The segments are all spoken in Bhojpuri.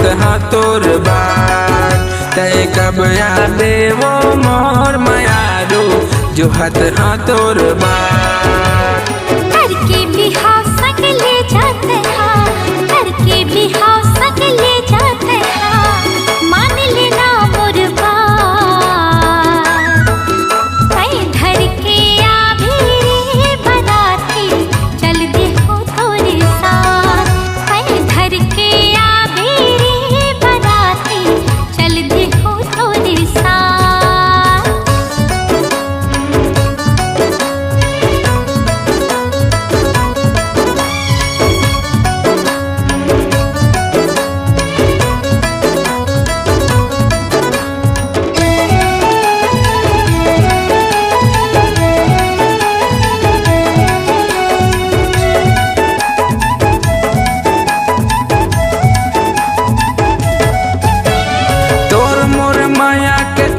हत हाँ तोर बात। तय कब आबे वो मोर मायारू जो हत हाँ तोर बात। करके बिहाव संग ले जाते हाँ, करके बिहाव संग ले जाते हाँ, मान लेना मोर बात। कहीं धर के आभी रे बराती चल दे हो तोरे साथ। कहीं धर के आभी रे बराती चल दे हो तोरे साथ।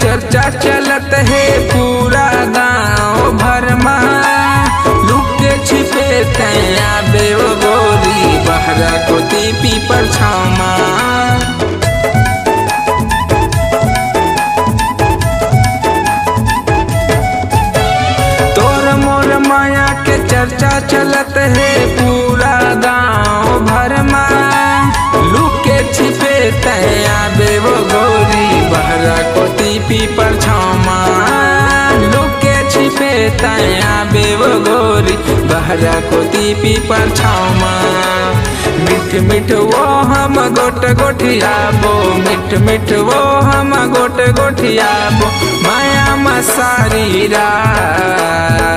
चर्चा चलत है पूरा गांव भर में। लुके छिपे तैया बेव गोरी बहरा को दीपी पर छामा। तोर मोर माया के चर्चा चलत है पूरा गांव भर में। लुके छिपे तैया बेव गोरी बहरा को दीपी पर छामा। लुके छिपे तैया बेव गोरी बहरा को दीपी पर छामा। मिठ मिठ वो हम गोट गोठियाबो, मिठ मिठ वो हम गोट गोठियाबो माया मसारी रात।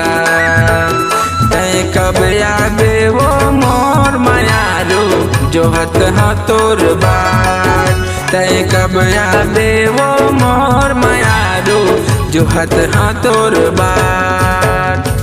तय कब आबे वो मोर मायारू जो हत हाँ तोर बात। तय कब आबे वो मोर मायारू जो हत हाँ तोर बात।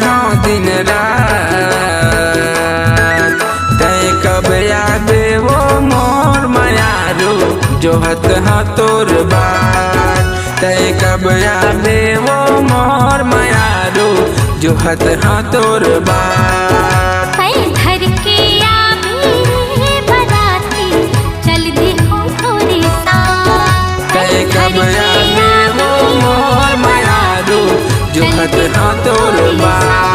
हाँ दिन रात। तय कब आबे वो मोर मायारू जो हत हाँ तोर बात। तय कब आबे वो मोर मायारू जो हत हाँ तोर बात। धर के आभी रे बराती चल दे हो तोरे साथ। तय कब आबे वो मोर मायारू जो हत हाँ तोर बात।